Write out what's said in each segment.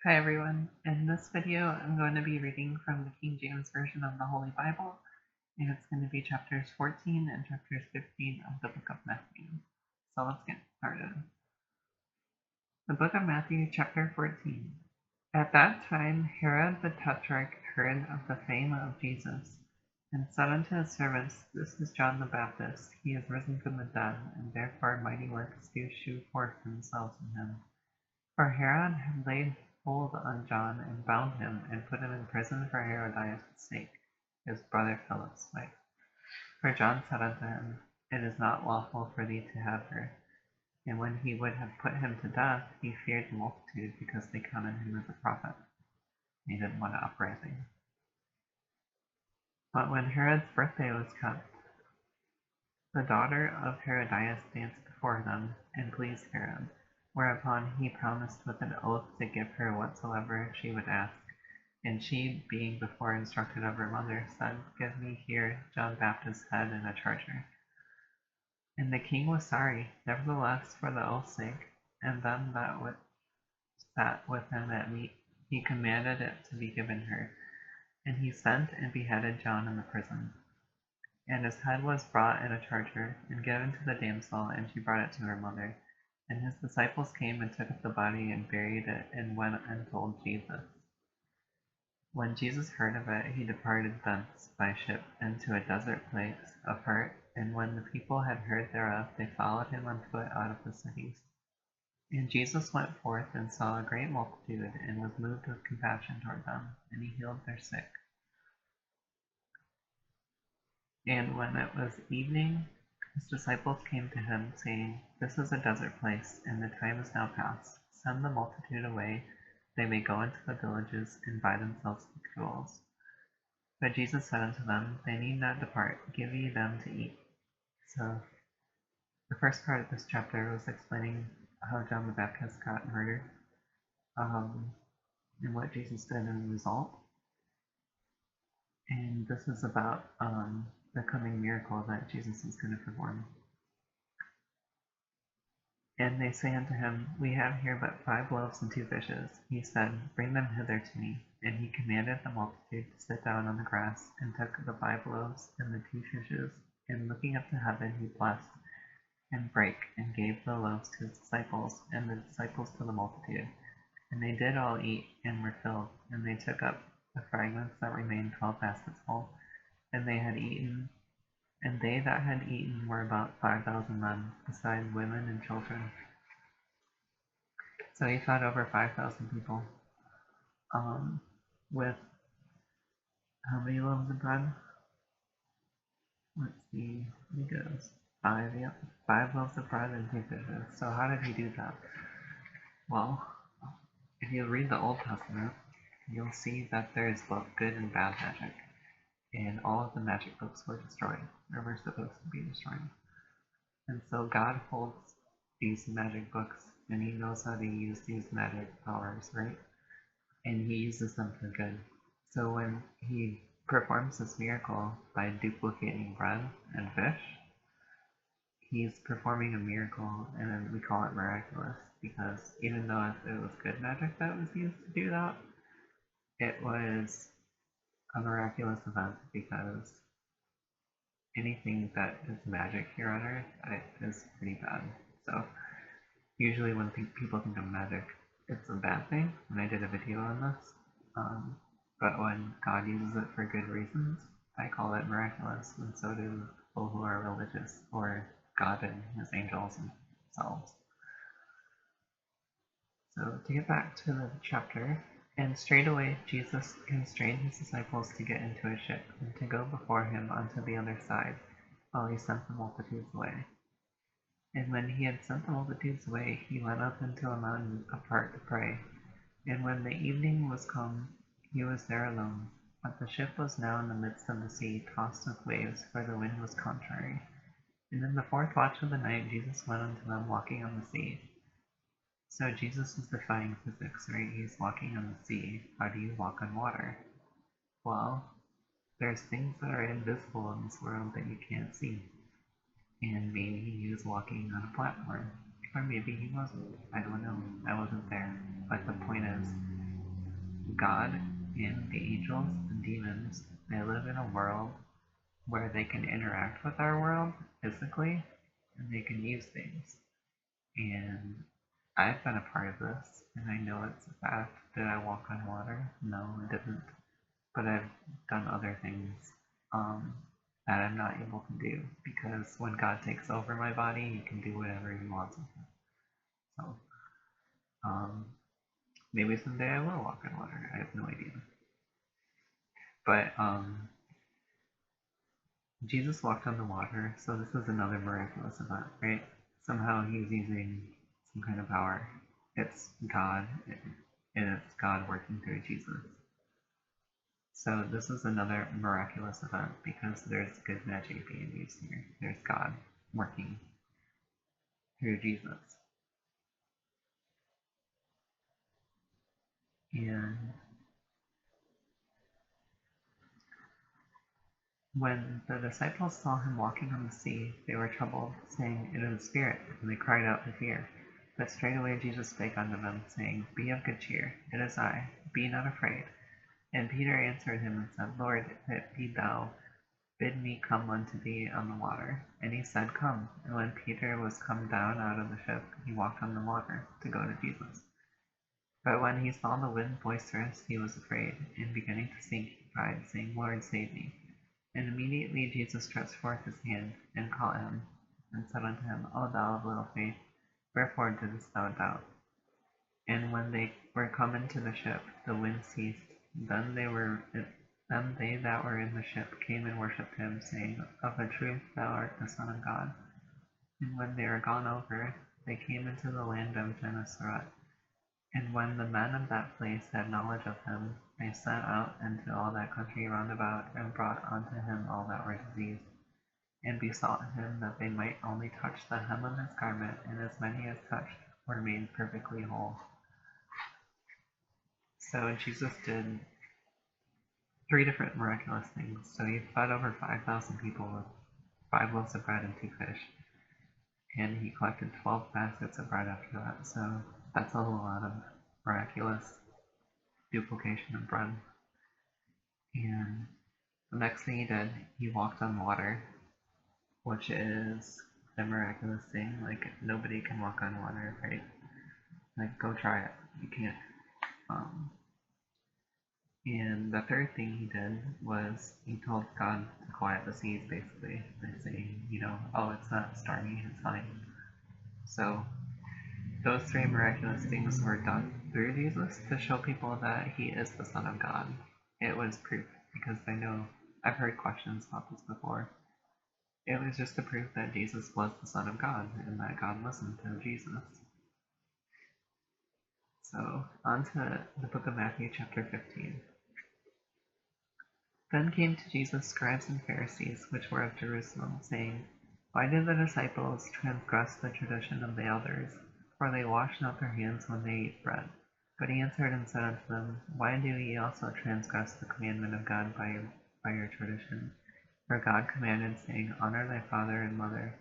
Hi everyone. In this video, I'm going to be reading from the King James Version of the Holy Bible, and it's going to be chapters 14 and chapters 15 of the book of Matthew. So let's get started. The book of Matthew, chapter 14. At that time, Herod the Tetrarch heard of the fame of Jesus, and said unto his servants, This is John the Baptist. He is risen from the dead, and therefore mighty works do shew forth themselves in him. For Herod had laid hold on John, and bound him, and put him in prison for Herodias' sake, his brother Philip's wife. For John said unto him, It is not lawful for thee to have her. And when he would have put him to death, he feared the multitude, because they counted him as a prophet. He didn't want an uprising. But when Herod's birthday was kept, the daughter of Herodias danced before them, and pleased Herod. Whereupon he promised with an oath to give her whatsoever she would ask. And she, being before instructed of her mother, said, Give me here John Baptist's head in a charger. And the king was sorry, nevertheless, for the oath's sake, and them that sat with him at meat, he commanded it to be given her. And he sent and beheaded John in the prison. And his head was brought in a charger, and given to the damsel, and she brought it to her mother. And his disciples came and took up the body and buried it, and went and told Jesus. When Jesus heard of it, he departed thence by ship into a desert place apart. And when the people had heard thereof, they followed him on foot out of the cities. And Jesus went forth and saw a great multitude, and was moved with compassion toward them, and he healed their sick. And when it was evening, his disciples came to him, saying, This is a desert place, and the time is now past. Send the multitude away, they may go into the villages, and buy themselves victuals. But Jesus said unto them, They need not depart, give ye them to eat. So the first part of this chapter was explaining how John the Baptist got murdered, and what Jesus did in the result. And this is about the coming miracle that Jesus is going to perform. And they say unto him, We have here but 5 loaves and 2 fishes. He said, Bring them hither to me. And he commanded the multitude to sit down on the grass, and took the 5 loaves and the 2 fishes, and looking up to heaven, he blessed, and brake, and gave the loaves to his disciples, and the disciples to the multitude. And they did all eat, and were filled. And they took up the fragments that remained 12 baskets full. And they had eaten, and they that had eaten were about 5,000 men, besides women and children. So he fed over 5,000 people, with how many loaves of bread? Let's see, I think it was 5, yep. 5 loaves of bread and 2 fishes. So how did he do that? Well, if you read the Old Testament, you'll see that there is both good and bad magic. And all of the magic books were destroyed, or were supposed to be destroyed. And so God holds these magic books, and he knows how to use these magic powers, right? And he uses them for good. So when he performs this miracle by duplicating bread and fish, he's performing a miracle, and then we call it miraculous, because even though it was good magic that was used to do that, it was a miraculous event, because anything that is magic here on Earth is pretty bad. So usually when people think of magic, it's a bad thing, and I did a video on this. But when God uses it for good reasons, I call it miraculous, and so do people who are religious, or God and his angels themselves. So to get back to the chapter, and straightway Jesus constrained his disciples to get into a ship, and to go before him unto the other side, while he sent the multitudes away. And when he had sent the multitudes away, he went up into a mountain apart to pray. And when the evening was come, he was there alone. But the ship was now in the midst of the sea, tossed with waves, for the wind was contrary. And in the 4th watch of the night, Jesus went unto them walking on the sea. So Jesus is defying physics, right? He's walking on the sea. How do you walk on water? Well, there's things that are invisible in this world that you can't see. And maybe he was walking on a platform. Or maybe he wasn't. I don't know. I wasn't there. But the point is, God and the angels and demons, they live in a world where they can interact with our world physically and they can use things. And I've been a part of this, and I know it's a fact. Did I walk on water? No, I didn't. But I've done other things that I'm not able to do, because when God takes over my body, he can do whatever he wants with it. So maybe someday I will walk on water. I have no idea. But Jesus walked on the water, so this is another miraculous event, right? Somehow he's using some kind of power. It's God, and it's God working through Jesus. So this is another miraculous event because there's good magic being used here. There's God working through Jesus. And when the disciples saw him walking on the sea, they were troubled, saying, "It is a spirit," and they cried out in fear. But straightway Jesus spake unto them, saying, "Be of good cheer, it is I, be not afraid." And Peter answered him and said, "Lord, if it be thou, bid me come unto thee on the water." And he said, "Come." And when Peter was come down out of the ship, he walked on the water to go to Jesus. But when he saw the wind boisterous, he was afraid, and beginning to sink, he cried, saying, "Lord, save me." And immediately Jesus stretched forth his hand, and caught him, and said unto him, "O thou of little faith, wherefore didst thou doubt?" And when they were come into the ship, the wind ceased. Then they that were in the ship came and worshipped him, saying, "Of a truth thou art the Son of God." And when they were gone over, they came into the land of Gennesaret. And when the men of that place had knowledge of him, they sent out into all that country round about, and brought unto him all that were diseased, and besought him that they might only touch the hem of his garment, and as many as touched were made perfectly whole. So Jesus did 3 different miraculous things. So he fed over 5,000 people with 5 loaves of bread and 2 fish. And he collected 12 baskets of bread after that. So that's a lot of miraculous duplication of bread. And the next thing he did, he walked on water, which is a miraculous thing. Like, nobody can walk on water, right? Like, go try it. You can't. And the third thing he did was he told God to quiet the seas, basically, by saying, "Oh, it's not stormy, it's fine." So those 3 miraculous things were done through Jesus to show people that he is the Son of God. It was proof, because I know I've heard questions about this before. It was just to prove that Jesus was the Son of God and that God listened to Jesus. So on to the book of Matthew chapter 15. Then came to Jesus scribes and Pharisees, which were of Jerusalem, saying, "Why do the disciples transgress the tradition of the elders? For they wash not their hands when they eat bread." But he answered and said unto them, "Why do ye also transgress the commandment of God by your tradition? For God commanded, saying, Honor thy father and mother,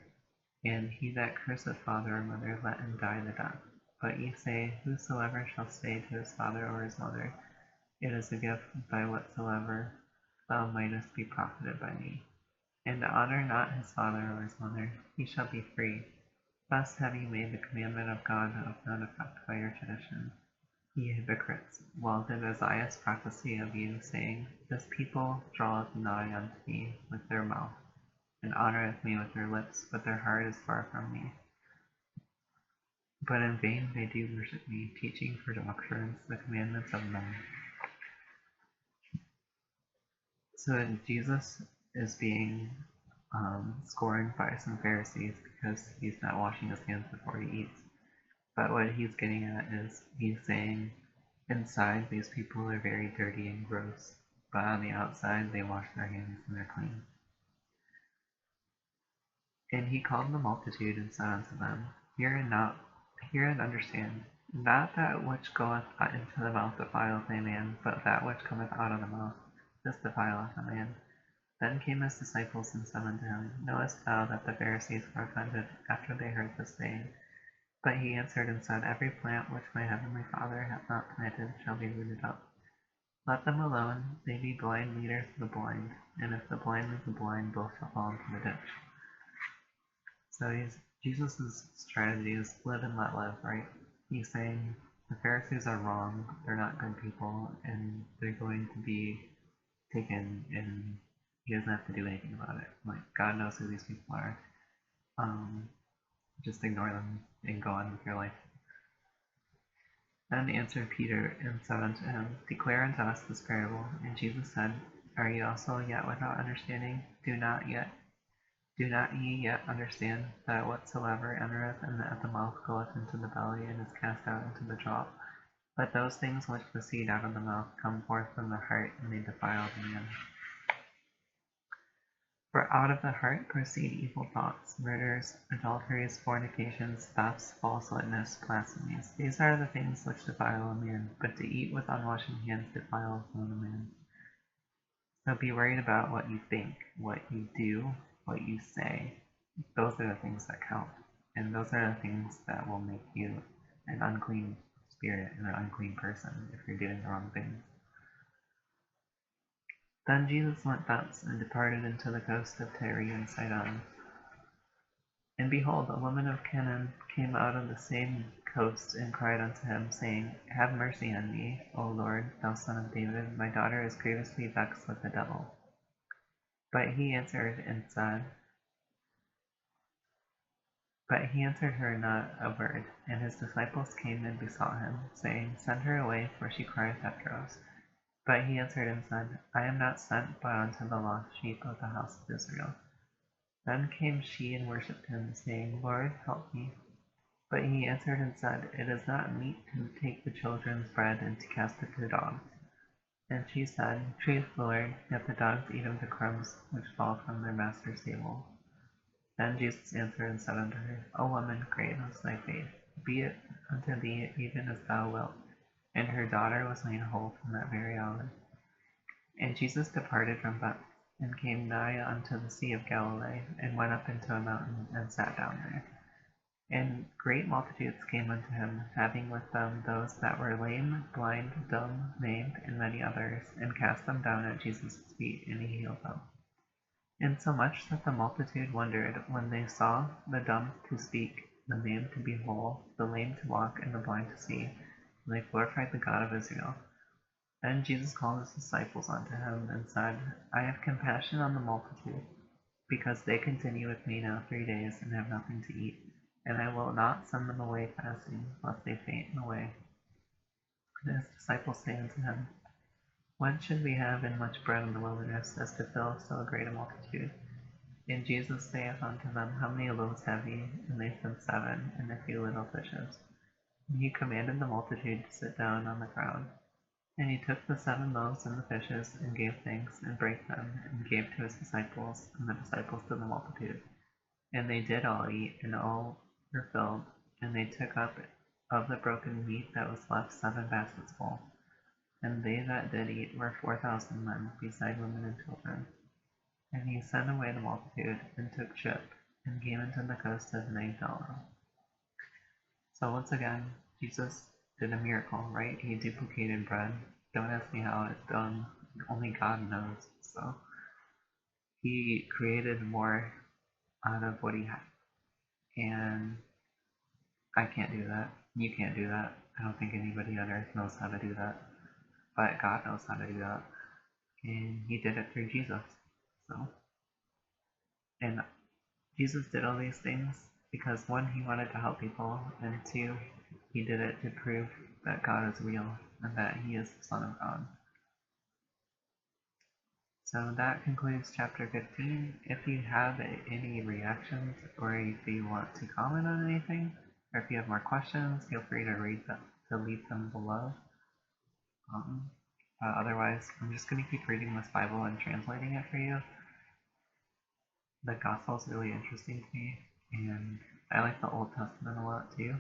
and he that curseth father or mother, let him die the death. But ye say, Whosoever shall say to his father or his mother, It is a gift by whatsoever thou mightest be profited by me, and honor not his father or his mother, he shall be free. Thus have ye made the commandment of God of none effect by your tradition. Ye hypocrites, well did Isaiah prophesy of you, saying, This people draweth nigh unto me with their mouth, and honoureth me with their lips, but their heart is far from me. But in vain they do worship me, teaching for doctrines the commandments of men." So Jesus is being scorned by some Pharisees because he's not washing his hands before he eats. But what he's getting at is he's saying inside these people are very dirty and gross, but on the outside they wash their hands and they're clean. And he called the multitude and said unto them, Hear and understand. Not that which goeth into the mouth defileth a man, but that which cometh out of the mouth, this defileth a man. Then came his disciples and said unto him, Knowest thou that the Pharisees were offended after they heard this saying? But he answered and said, Every plant which my heavenly Father hath not planted shall be rooted up. Let them alone, they be blind leaders of the blind, and if the blind lead the blind, both shall fall into the ditch. So Jesus' strategy is live and let live, right? He's saying the Pharisees are wrong, they're not good people, and they're going to be taken, and he doesn't have to do anything about it. Like, God knows who these people are. Just ignore them and go on with your life. Then answered Peter and said unto him, Declare unto us this parable. And Jesus said, Are ye also yet without understanding? Do not ye yet understand that whatsoever entereth at the mouth goeth into the belly, and is cast out into the jaw? But those things which proceed out of the mouth come forth from the heart, and they defile the man. For out of the heart proceed evil thoughts, murders, adulteries, fornications, thefts, false witness, blasphemies. These are the things which defile a man, but to eat with unwashing hands defiles not a man. So be worried about what you think, what you do, what you say. Those are the things that count. And those are the things that will make you an unclean spirit and an unclean person if you're doing the wrong things. Then Jesus went thence, and departed into the coast of Tyre and Sidon. And behold, a woman of Canaan came out of the same coast, and cried unto him, saying, Have mercy on me, O Lord, thou son of David, my daughter is grievously vexed with the devil. But he answered her not a word. And his disciples came and besought him, saying, Send her away, for she crieth after us. But he answered and said, I am not sent but unto the lost sheep of the house of Israel. Then came she and worshipped him, saying, Lord, help me. But he answered and said, It is not meet to take the children's bread and to cast it to dogs. And she said, Truth, Lord, yet the dogs eat of the crumbs which fall from their master's table. Then Jesus answered and said unto her, O woman, great is thy faith. Be it unto thee even as thou wilt. And her daughter was made whole from that very hour. And Jesus departed from thence, and came nigh unto the sea of Galilee, and went up into a mountain, and sat down there. And great multitudes came unto him, having with them those that were lame, blind, dumb, maimed, and many others, and cast them down at Jesus' feet, and he healed them. Insomuch that the multitude wondered when they saw the dumb to speak, the maimed to be whole, the lame to walk, and the blind to see. And they glorified the God of Israel. Then Jesus called his disciples unto him, and said, I have compassion on the multitude, because they continue with me now 3 days, and have nothing to eat. And I will not send them away fasting, lest they faint in the way. And his disciples say unto him, What should we have in much bread in the wilderness, as to fill so great a multitude? And Jesus saith unto them, How many loaves have ye? And they said, 7, and a few little fishes. And he commanded the multitude to sit down on the ground. And he took the 7 loaves and the fishes, and gave thanks, and brake them, and gave to his disciples, and the disciples to the multitude. And they did all eat, and all were filled. And they took up of the broken meat that was left 7 baskets full. And they that did eat were 4,000 men, beside women and children. And he sent away the multitude, and took ship, and came into the coast of Magdala. So once again, Jesus did a miracle, right? He duplicated bread. Don't ask me how it's done. Only God knows. So he created more out of what he had. And I can't do that. You can't do that. I don't think anybody on earth knows how to do that. But God knows how to do that. And he did it through Jesus. So, and Jesus did all these things because 1, he wanted to help people, and 2, he did it to prove that God is real and that he is the Son of God. So that concludes chapter 15. If you have any reactions, or if you want to comment on anything, or if you have more questions, feel free to leave them below. Otherwise, I'm just going to keep reading this Bible and translating it for you. The Gospel is really interesting to me, and I like the Old Testament a lot too.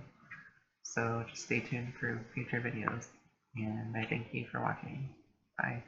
So just stay tuned for future videos, and I thank you for watching. Bye.